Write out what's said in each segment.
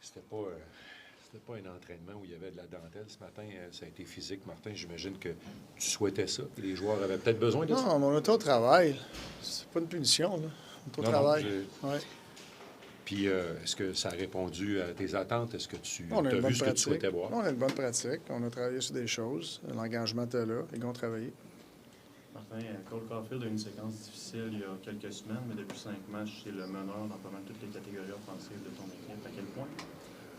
C'était pas un entraînement où il y avait de la dentelle ce matin. Ça a été physique, Martin. J'imagine que tu souhaitais ça. Les joueurs avaient peut-être besoin de ça. Non, on est au travail. C'est pas une punition, là. On est au travail. Ouais. Puis, est-ce que ça a répondu à tes attentes? Est-ce que tu as vu ce que tu souhaitais voir? On a une bonne pratique. On a travaillé sur des choses. L'engagement était là. Les gars ont travaillé. Martin, Cole Caulfield a eu une séquence difficile il y a quelques semaines, mais depuis 5 matchs, c'est le meneur dans pas mal toutes les catégories offensives de ton équipe. À quel point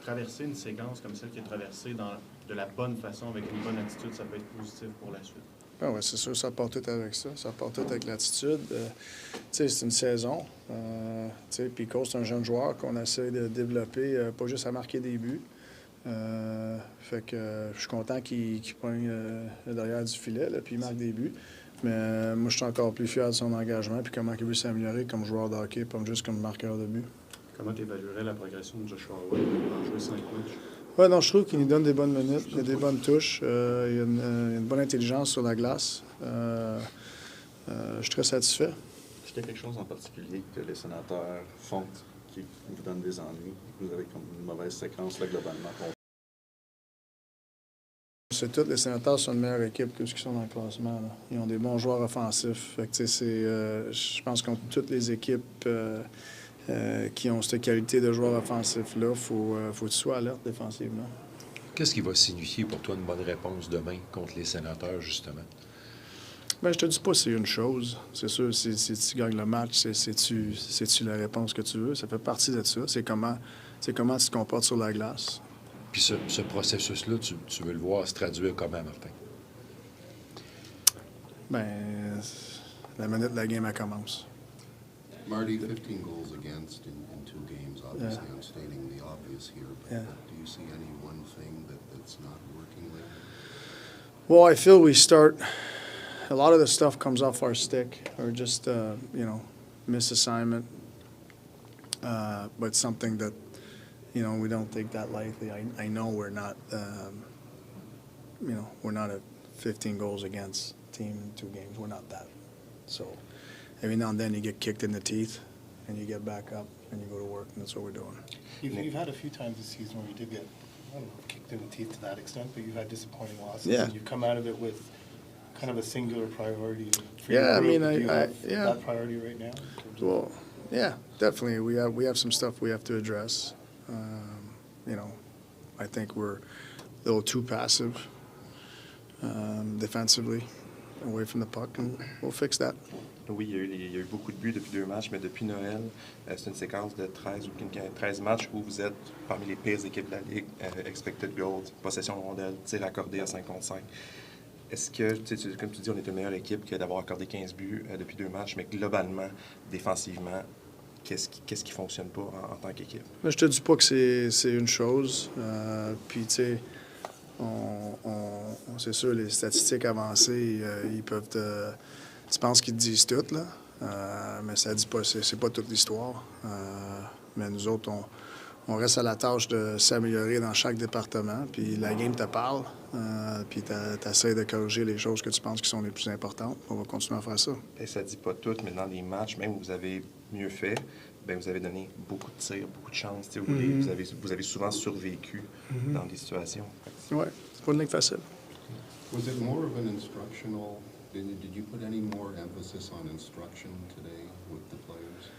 traverser une séquence comme celle qui est traversée de la bonne façon, avec une bonne attitude, ça peut être positif pour la suite? Ah oui, c'est sûr, ça part tout avec ça. Ça part tout avec l'attitude. C'est une saison. Puis Cole, c'est un jeune joueur qu'on essaie de développer, pas juste à marquer des buts. Fait que je suis content qu'il pogne derrière du filet, puis il marque des buts. Mais moi, je suis encore plus fier de son engagement puis comment il veut s'améliorer comme joueur de hockey, pas juste comme marqueur de but. Comment tu évaluerais la progression de Joshua Roy en jouer 5 matchs? Oui, non, je trouve qu'il nous donne des bonnes minutes, il a des bonnes touches, il a une bonne intelligence sur la glace. Je suis très satisfait. Est-ce qu'il y a quelque chose en particulier que les sénateurs font qui vous donne des ennuis? Vous avez comme une mauvaise séquence là, globalement? C'est tout, les sénateurs sont une meilleure équipe que ceux qui sont dans le classement. Là. Ils ont des bons joueurs offensifs. Fait que, je pense que toutes les équipes qui ont cette qualité de joueur offensif-là, il faut que tu sois alerte défensivement. Qu'est-ce qui va signifier pour toi une bonne réponse demain contre les sénateurs, justement? Bien, je te dis pas que c'est une chose. C'est sûr, si tu gagnes le match, c'est-tu la réponse que tu veux. Ça fait partie de ça. C'est comment tu te comportes sur la glace. Puis ce processus-là, tu veux le voir se traduire comment, Martin? Bien, la minute de la game, elle commence. Marty, 15 goals against in 2 games. Obviously, I'm stating the obvious here, but do you see any one thing that's not working lately? Well, I feel we start. A lot of the stuff comes off our stick, or just misassignment. But something that we don't take that lightly. I know we're not. We're not a 15 goals against team in 2 games. We're not that. So. Every now and then you get kicked in the teeth, and you get back up, and you go to work, and that's what we're doing. You've had a few times this season where you did get, I don't know, kicked in the teeth to that extent, but you've had disappointing losses. Yeah. And you've come out of it with kind of a singular priority for Yeah, your group. I Do you have yeah. that priority right now? Well, yeah, definitely. We have some stuff we have to address. I think we're a little too passive defensively, away from the puck, and we'll fix that. Oui, il y a eu beaucoup de buts depuis 2 matchs, mais depuis Noël, c'est une séquence de 13 matchs où vous êtes parmi les pires équipes de la Ligue. Expected goals, possession de rondelle, tir accordé à 5 contre 5. Est-ce que, comme tu dis, on est une meilleure équipe que d'avoir accordé 15 buts depuis 2 matchs, mais globalement, défensivement, qu'est-ce qui ne fonctionne pas en tant qu'équipe? Je te dis pas que c'est une chose. Puis, tu sais, c'est sûr, les statistiques avancées, ils peuvent te... Tu penses qu'ils te disent tout, là, mais ça dit pas, c'est pas toute l'histoire. Mais nous autres, on reste à la tâche de s'améliorer dans chaque département, puis la game te parle, puis tu essaies de corriger les choses que tu penses qui sont les plus importantes. On va continuer à faire ça. Et ça dit pas tout, mais dans les matchs, même où vous avez mieux fait, bien, vous avez donné beaucoup de tirs, beaucoup de chances. Vous avez souvent survécu dans des situations. Oui, c'est pas une ligue facile. Was it more of an instructional... Did you put any more emphasis on instruction today with the players?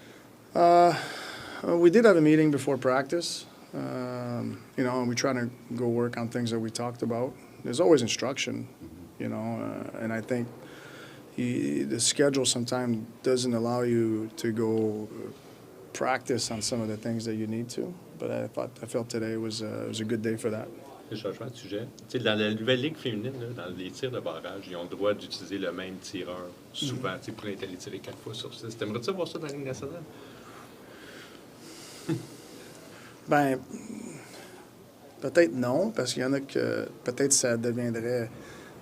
We did have a meeting before practice, and we try to go work on things that we talked about. There's always instruction, and I think the schedule sometimes doesn't allow you to go practice on some of the things that you need to. But I felt today was a good day for that. Je change de sujet. Tu sais, dans la nouvelle ligue féminine, là, dans les tirs de barrage, ils ont le droit d'utiliser le même tireur souvent, tu sais, pour les tirer 4 fois sur 6. T'aimerais-tu voir ça dans la Ligue nationale? Ben, peut-être non, parce qu'il y en a que peut-être ça deviendrait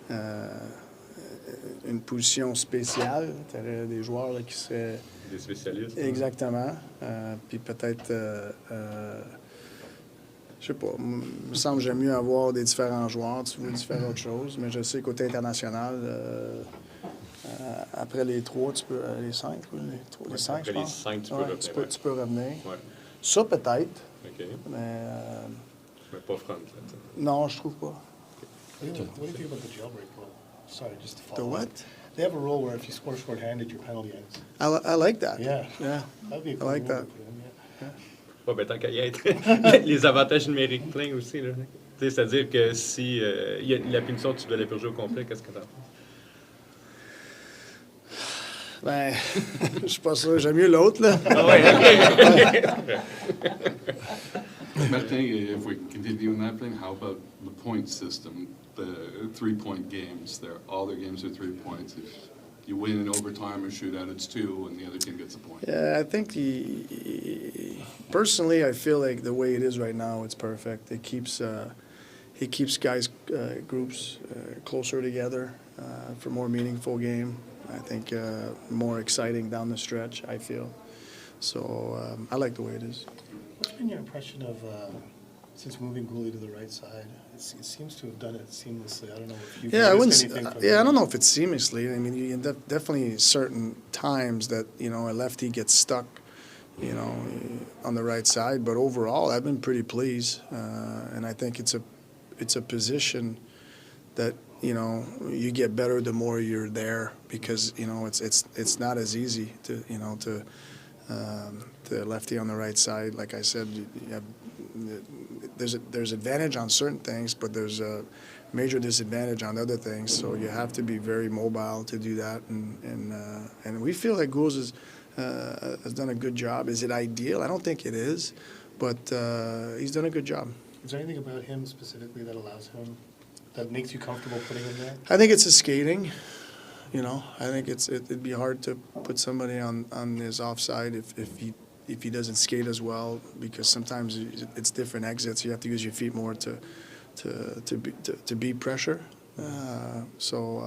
une position spéciale. Tu aurais des joueurs là, qui seraient... Des spécialistes. Exactement. Puis peut-être... je sais pas. Il me semble que j'aime mieux avoir des différents joueurs. Tu veux faire autre chose. Mais je sais, côté international, après les 3, tu peux... les 5, les 5, après je pense. les 5, tu peux revenir. Tu peux revenir. Ouais. Ça, peut-être, OK. mais Mais pas front, là, tu sais. non, je trouve pas. What do you think about the jailbreak rule? Sorry, just to The follow what? up. They have a rule where if you score shorthanded, your penalty ends. I like that. Yeah. Yeah. That'd be a I cool like rule that. to put in, yeah. Ouais, ben, tant qu'à y être. Les avantages numériques pleins aussi, là. Tu sais, c'est-à-dire que si il y a la punition, tu dois la purger au complet, qu'est-ce que t'en penses? Ben, je suis pas sûr. J'aime mieux l'autre, là. Ah ouais, Martin, if we continue on that thing, how about the point system? The 3-point games, all their games are 3 points. If you win in overtime or shootout, it's 2, and the other team gets a point. Yeah, I think personally, I feel like the way it is right now, it's perfect. It keeps guys groups closer together for more meaningful game. I think more exciting down the stretch. I feel so. I like the way it is. What's been your impression of, since moving Gooley to the right side? It seems to have done it seamlessly. I don't know if you've Yeah, I noticed wouldn't. anything from Yeah, I him. don't know if it's seamlessly. I mean, you definitely certain times that a lefty gets stuck, on the right side. But overall, I've been pretty pleased, and I think it's a position that you get better the more you're there because it's not as easy to lefty on the right side. Like I said, there's advantage on certain things, but there's a major disadvantage on other things. So you have to be very mobile to do that, and we feel like Goulds has done a good job. Is it ideal? I don't think it is, but he's done a good job. Is there anything about him specifically that makes you comfortable putting him there? I think it's his skating. I think it'd be hard to put somebody on his offside if he doesn't skate as well, because sometimes it's different exits. You have to use your feet more to beat pressure. So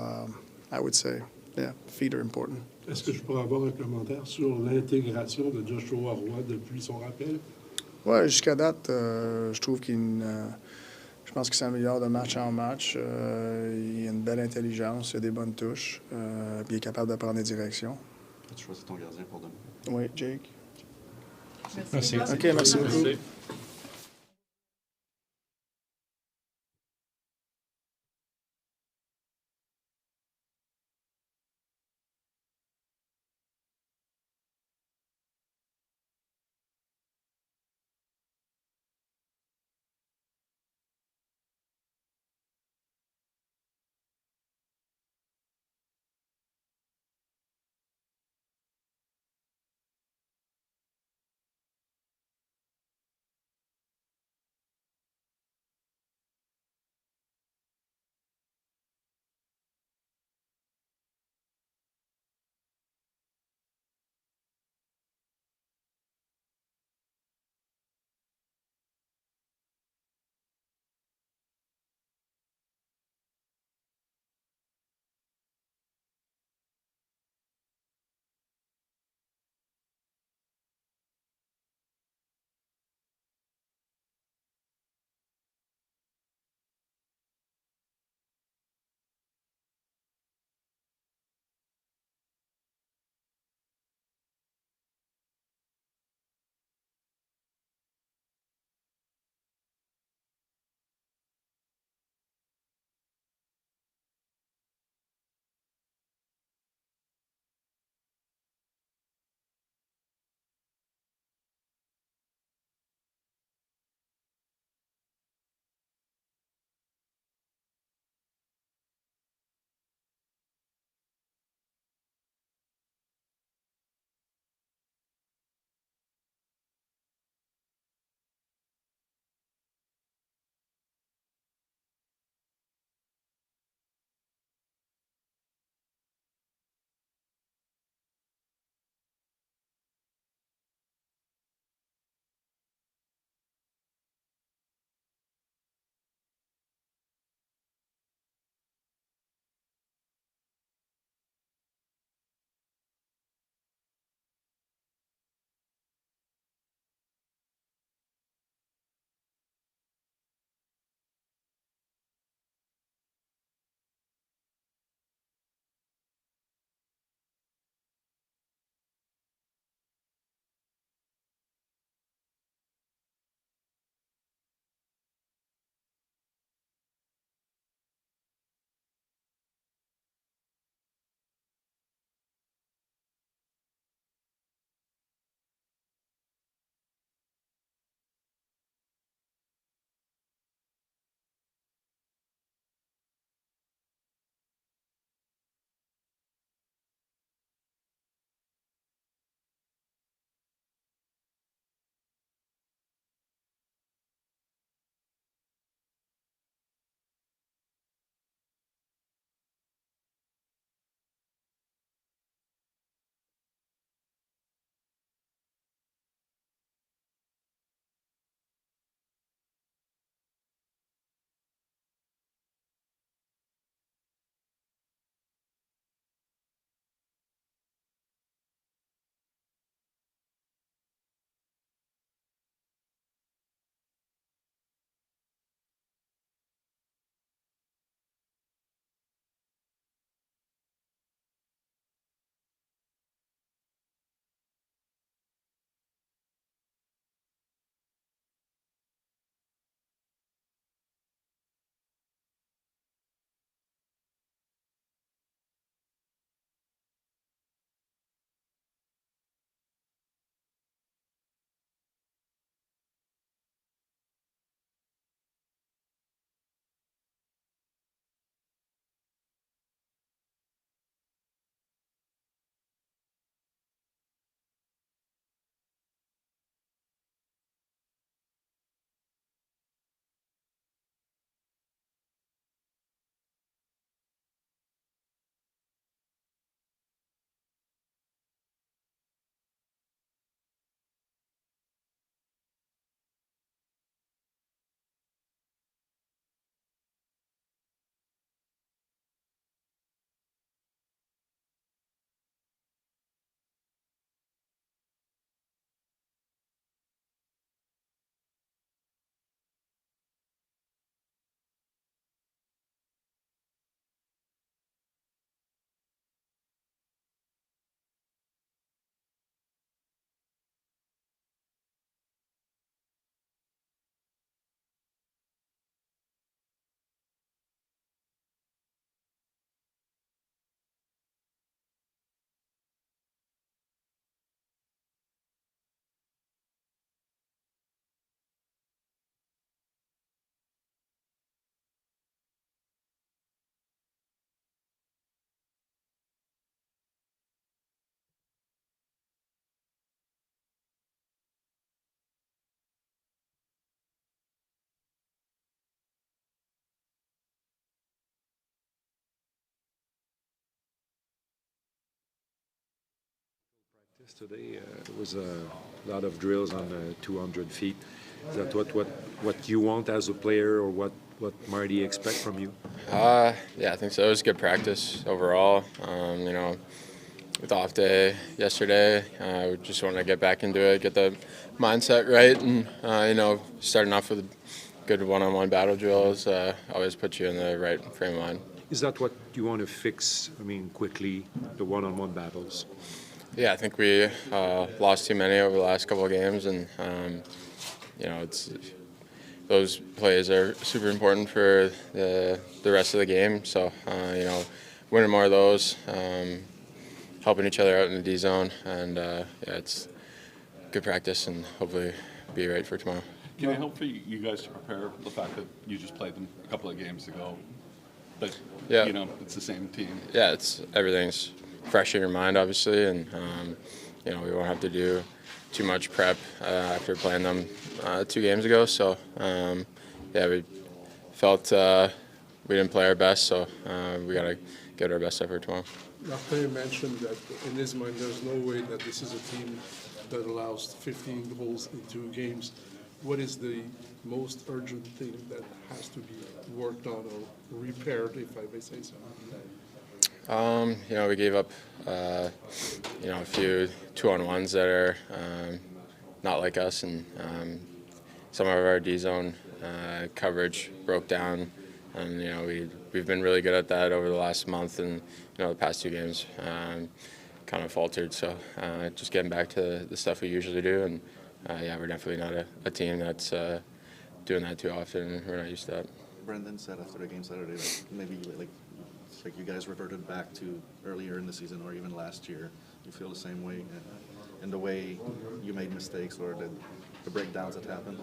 I would say, yeah, feet are important. Est-ce que je pourrais avoir un commentaire sur l'intégration de Joshua Roy depuis son rappel? Ouais, jusqu'à date, je trouve je pense qu'il s'améliore de match en match. Il a une belle intelligence, il a des bonnes touches, puis il est capable de prendre des directions. Tu choisis ton gardien pour demain. Oui, Jake. Merci. OK, merci beaucoup. Merci. practice today, there was a lot of drills on 200 feet. Is that what you want as a player, or what Marty expect from you? Yeah, I think so. It was good practice overall. You know, with off day yesterday, we just wanted to get back into it, get the mindset right, and you know, starting off with good one-on-one battle drills always puts you in the right frame of mind. Is that what you want to fix? I mean, quickly, the one-on-one battles. Yeah, I think we lost too many over the last couple of games, and you know, those plays are super important for the rest of the game. So you know, winning more of those, helping each other out in the D zone, and yeah, it's good practice, and hopefully be ready for tomorrow. Can it help for you guys to prepare the fact that you just played them a couple of games ago, but Yeah. you know, it's the same team? Yeah, everything's fresh in your mind, obviously, and you know, we won't have to do too much prep after playing them 2 games ago. So yeah, we felt we didn't play our best, so we got to get our best effort tomorrow. Rafaël mentioned that in his mind, there's no way that this is a team that allows 15 goals in 2 games. What is the most urgent thing that has to be worked on or repaired, if I may say so? You know, we gave up, you know, a few 2-on-1s that are not like us, and some of our D zone coverage broke down, and you know, we've been really good at that over the last month, and you know, the past 2 games kind of faltered. So just getting back to the stuff we usually do, and yeah, we're definitely not a team that's doing that too often. We're not used to that. Brendan said after the game Saturday that maybe like you guys reverted back to earlier in the season or even last year. You feel the same way in the way you made mistakes or the breakdowns that happened?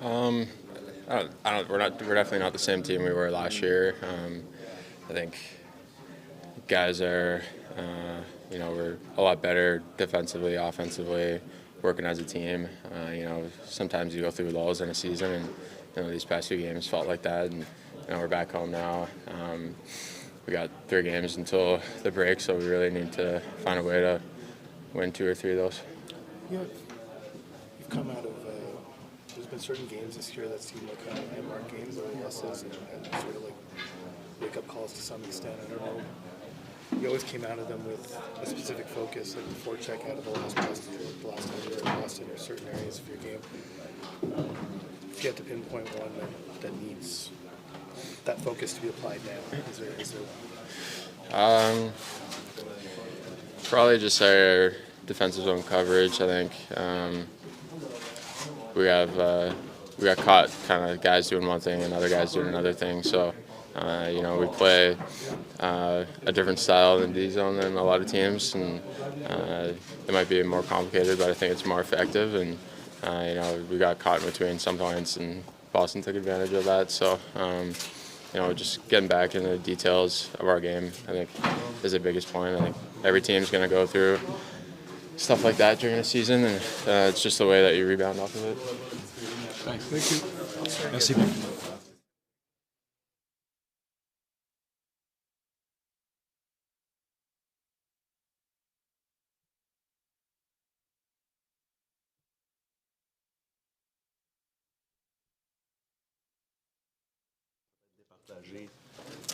We're definitely not the same team we were last year. I think guys are, you know, we're a lot better defensively, offensively, working as a team. You know, sometimes you go through lulls in a season, and you know, these past 2 games felt like that, and you know, we're back home now. We got 3 games until the break, so we really need to find a way to win 2 or 3 of those. You've come out of, there's been certain games this year that seem like landmark games or losses, and sort of like wake-up calls to some extent. I don't know. You always came out of them with a specific focus, like the forecheck out of the last time you were in Boston, or certain areas of your game. If you had to pinpoint one that needs that focus to be applied now, is there? Probably just our defensive zone coverage. I think we got caught kind of guys doing one thing and other guys doing another thing. So you know, we play a different style than D zone than a lot of teams, and it might be more complicated, but I think it's more effective. And you know, we got caught in between some points, and Boston took advantage of that. So you know, just getting back into the details of our game, I think, is the biggest point. I think every team's going to go through stuff like that during the season, and it's just the way that you rebound off of it. Thanks. Thank you. Merci.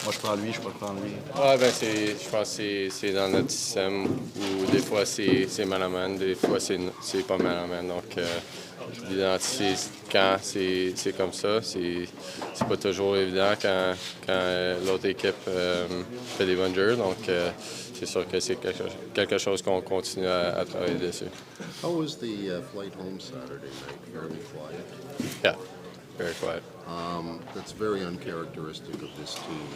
Moi, je prends lui, je peux le prendre lui. Ouais, ben je pense que c'est dans notre système où des fois c'est man à man, des fois c'est pas man à man. Donc, d'identifier quand c'est comme ça, c'est pas toujours évident quand l'autre équipe fait des bonnes jeux. Donc, c'est sûr que c'est quelque chose qu'on continue à travailler dessus. How was the flight home Saturday night? Fairly quiet? Yeah, very quiet. That's very uncharacteristic of this team.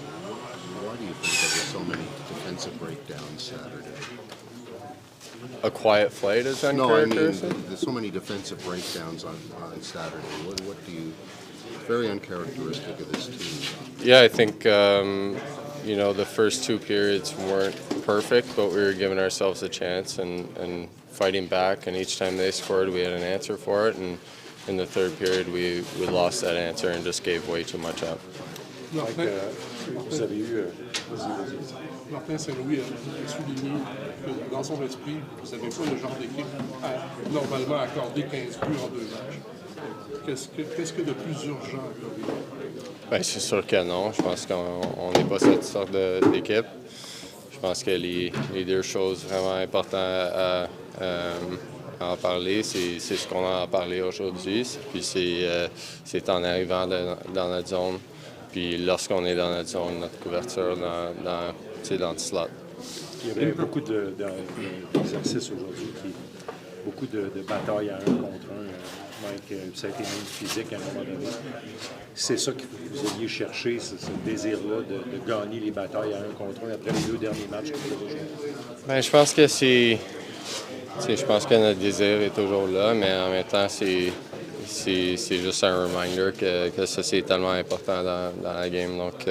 Why do you think there were so many defensive breakdowns Saturday? A quiet flight is uncharacteristic? No, I mean, there's so many defensive breakdowns on Saturday. What do you... Very uncharacteristic of this team. Yeah, I think, you know, the first 2 periods weren't perfect, but we were giving ourselves a chance and fighting back, and each time they scored, we had an answer for it, and in the 3rd period, we lost that answer and just gave way too much up. Martin, Vous avez eu... vas-y. Martin Saint-Louis a souligné que dans son esprit, vous n'avez pas le genre d'équipe à normalement accorder 15 buts en 2 matchs. Qu'est-ce que de plus urgent à accorder? Ben, c'est sûr que non. Je pense qu'on n'est pas cette sorte d'équipe. Je pense que les deux choses vraiment importantes à en parler, c'est ce qu'on a parlé aujourd'hui. Puis c'est en arrivant dans notre zone. Puis lorsqu'on est dans notre zone, notre couverture dans le slot. Il y avait beaucoup d'exercices aujourd'hui, beaucoup de batailles à 1 contre 1. Mike, ça a été même physique à un moment donné. C'est ça que vous alliez chercher, ce désir-là de gagner les batailles à 1 contre 1 après les 2 derniers matchs que vous avez joués? Bien, je pense que je pense que notre désir est toujours là, mais en même temps, c'est juste un reminder que ça, c'est tellement important dans la game. Donc,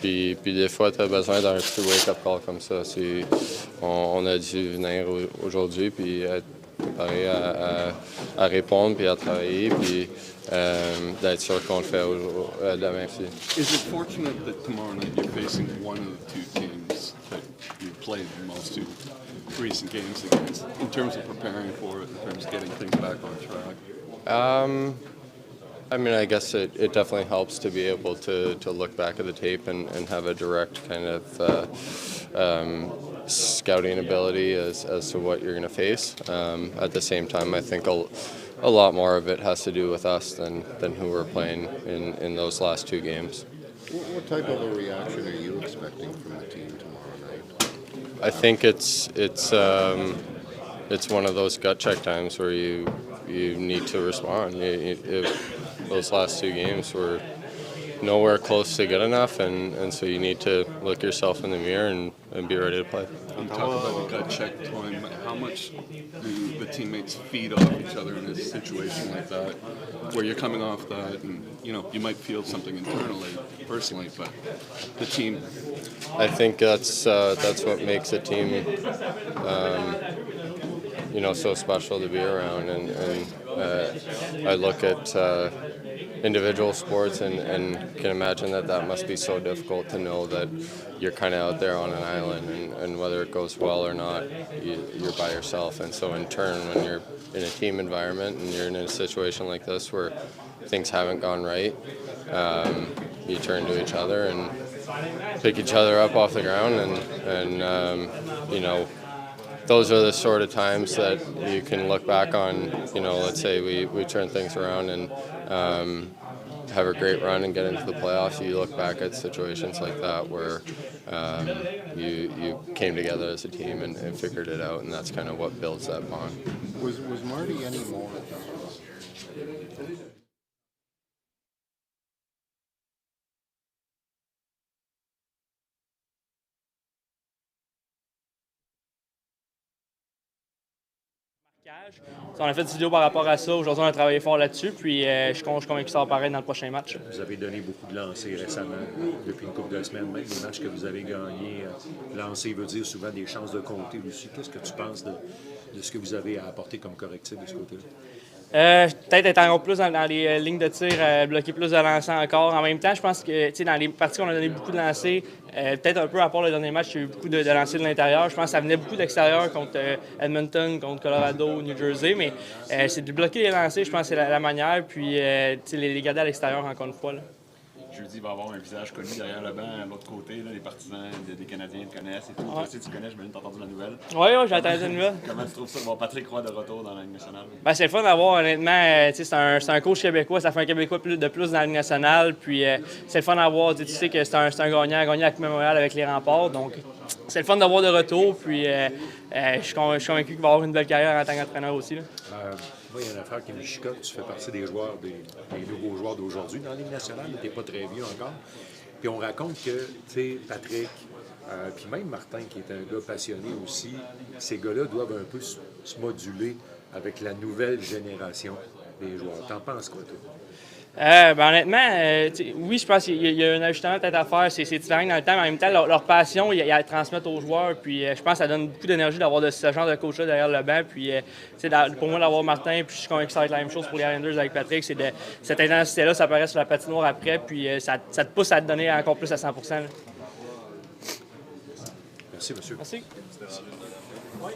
puis des fois, tu as besoin d'un petit wake-up call comme ça. On a dû venir aujourd'hui puis être préparé à répondre puis à travailler puis d'être sûr qu'on le fait demain aussi. Is it fortunate that tomorrow night you're facing one of the 2 teams that you played the most recent games against in terms of preparing for it, in terms of getting things back on track? I mean, I guess it definitely helps to be able to look back at the tape and have a direct kind of scouting ability as to what you're going to face. At the same time, I think a lot more of it has to do with us than who we're playing in those last 2 games. What type of a reaction are you expecting from the team tomorrow night? I think it's one of those gut check times where you need to respond. Those last 2 games were nowhere close to good enough, and so you need to look yourself in the mirror and be ready to play. You talk about gut check time. How much do the teammates feed off each other in a situation like that, where you're coming off that, and you might feel something internally, personally, but the team. I think that's what makes a team, so special to be around, and I look at individual sports and can imagine that must be so difficult to know that you're kind of out there on an island, and whether it goes well or not, you're by yourself. And so in turn, when you're in a team environment and you're in a situation like this where things haven't gone right, you turn to each other and pick each other up off the ground, and those are the sort of times that you can look back on. Let's say we turn things around and have a great run and get into the playoffs. You look back at situations like that where you came together as a team and figured it out, and that's kind of what builds that bond. Was Marty any more? On a fait des vidéos par rapport à ça. Aujourd'hui, on a travaillé fort là-dessus. Puis, je suis convaincu que ça va apparaître dans le prochain match. Vous avez donné beaucoup de lancers récemment, depuis une couple de semaines. Même les matchs que vous avez gagnés, lancer veut dire souvent des chances de compter aussi. Qu'est-ce que tu penses de ce que vous avez à apporter comme correctif de ce côté-là? Peut-être être encore plus dans les lignes de tir, bloquer plus de lancers encore. En même temps, je pense que dans les parties qu'on a donné beaucoup de lancers, peut-être un peu à part le dernier match, il y a eu beaucoup de lancers de l'intérieur. Je pense que ça venait beaucoup d'extérieur contre Edmonton, contre Colorado, New Jersey. Mais c'est de bloquer les lancers, je pense que c'est la manière. Puis les garder à l'extérieur encore une fois. Là. Jeudi, il va y avoir un visage connu derrière le banc, à l'autre côté. Là, les partisans des Canadiens le connaissent et tout. Toi aussi, tu connais, j'imagine, t'as entendu la nouvelle. Oui, j'ai entendu la nouvelle. Comment tu trouves ça de voir Patrick Roy de retour dans la Ligue nationale? C'est le fun d'avoir, honnêtement. C'est un coach québécois, ça fait un Québécois de plus dans la Ligue nationale. Puis c'est le fun d'avoir. Tu sais que c'est un gagnant, gagné avec Montreal avec les Remparts. Donc c'est le fun d'avoir de retour. Puis je suis convaincu qu'il va avoir une belle carrière en tant qu'entraîneur aussi. Là. Moi, il y a une affaire qui me chicote. Tu fais partie des joueurs, des nouveaux joueurs d'aujourd'hui dans la Ligue nationale. Tu n'es pas très vieux encore. Puis on raconte que, tu sais, Patrick, puis même Martin, qui est un gars passionné aussi, ces gars-là doivent un peu se moduler avec la nouvelle génération des joueurs. T'en penses quoi, toi? Honnêtement, oui, je pense qu'il y a un ajustement peut-être à faire. C'est différent dans le temps, mais en même temps, leur passion, ils la transmettent aux joueurs. Puis je pense que ça donne beaucoup d'énergie d'avoir ce genre de coach-là derrière le banc. Puis pour moi, d'avoir Martin, puis je suis convaincu que ça va être la même chose pour les Islanders avec Patrick. C'est cette intensité-là, ça apparaît sur la patinoire après. Puis ça te pousse à te donner encore plus à 100 %. Merci, monsieur. Merci. Oui.